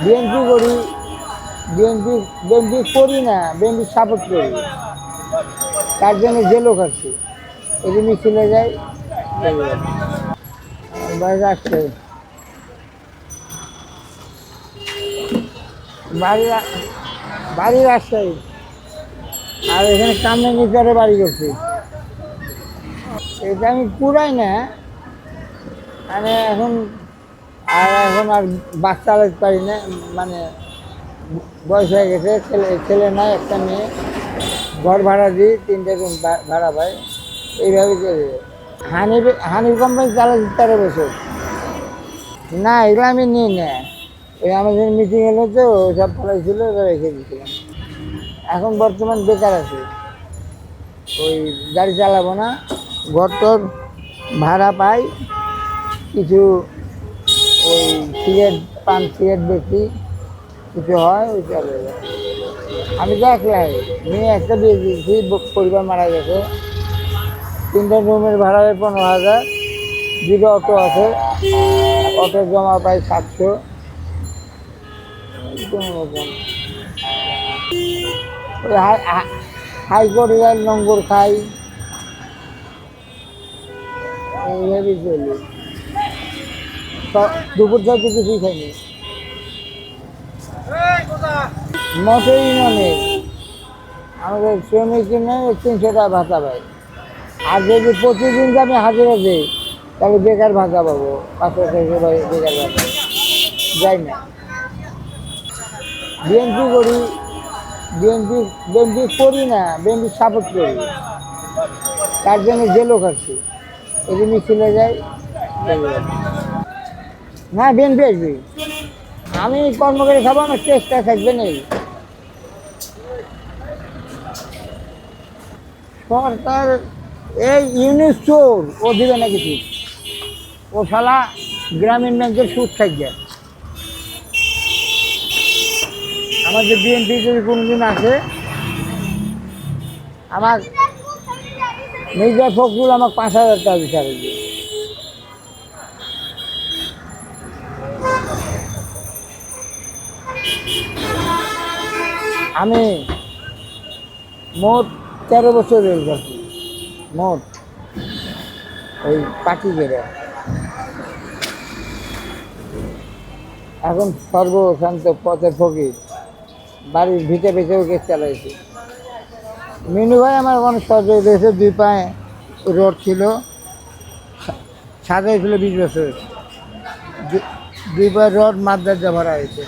BNP করি, BNP BNP করি না, বিএনপি সাপোর্ট করি। তার জন্য জেলও খাচ্ছি, এই মিছিলে যাই। বাইরে আসছে বাড়ি, বাড়ি রাজশাহী, আর এখানে সামনে নিচরে বাড়ি করছি। এটা আমি পুরাই না, মানে এখন আর বাস চালাতে পারি না, মানে বয়স হয়ে গেছে। ছেলে ছেলে নাই, একটা মেয়ে, ঘর ভাড়া দিই, 3টে রুম ভাড়া পাই, এইভাবে চলে যায়। হানির কোম্পানি চালাচ্ছি 13 বছর। না, এগুলো আমি নিই না, ওই আমাদের মিটিং এলো তো সব ফেলাইছিল, এবার রেখে দিয়েছিলাম। এখন বর্তমান বেকার আছি, ওই গাড়ি চালাবো না, ঘর তোর ভাড়া পাই, কিছু ওই সিগারেট বেশি কিছু হয়, ওই চলে যায়। আমি তো একলাই, মেয়ে একটা বিয়ে দিয়েছি, পরিবার মারা গেছে। 3টে রুমের ভাড়া হয় 15,000, 2টো অটো আছে, অটো জমা পাই 700, কোনো রকম। ওই হাইকোর্ট যাই, নম্বর খাই, এইভাবেই চলি। দুপুর থেকে কিছুই খাইনি। মোটেই নয়, আমাদের শ্রমিক কিনে 300 টাকা ভাতা পাই। আর যদি প্রতিদিন আমি হাজিরা দিই, তাহলে বেকার ভাতা পাবো, 500-600 বেকার ভাতা। যাই না, বিএনপি করি, বিএনপি বিএনপি করি না, বিএনপি সাপোর্ট করি। তার জন্য জেলও খাচ্ছি, এই মিছিলে যাই। না, বিএনপি আসবি, আমি কর্ম করে খাবো, আমার চেষ্টা থাকবে নেই। সরকার এই ইউনিট চোর, ও দিবে না কিছু, ও শালা গ্রামীণ ব্যাংকের সুদ থাকবে। আমাদের বিএনপি যদি কোনোদিন আসে, আমার মির্জা ফখরুল আমাকে 5,000 টাকা বিচারে দিয়ে। আমি মোট 13 বছর রেল করছি, মোট ওই পাখি গেড়ে। এখন সর্বশান্ত পথের ফকির, বাড়ির ভিটে বেঁচেও কেস চালাইছি। মিনু ভাই আমার অনেক সহযোগ দিয়েছে, 2 পায়ে রোড ছিল, সাজাই ছিল 20 বছর, 2 পায়ে রড মাদ্রাজা ভরা হয়েছে।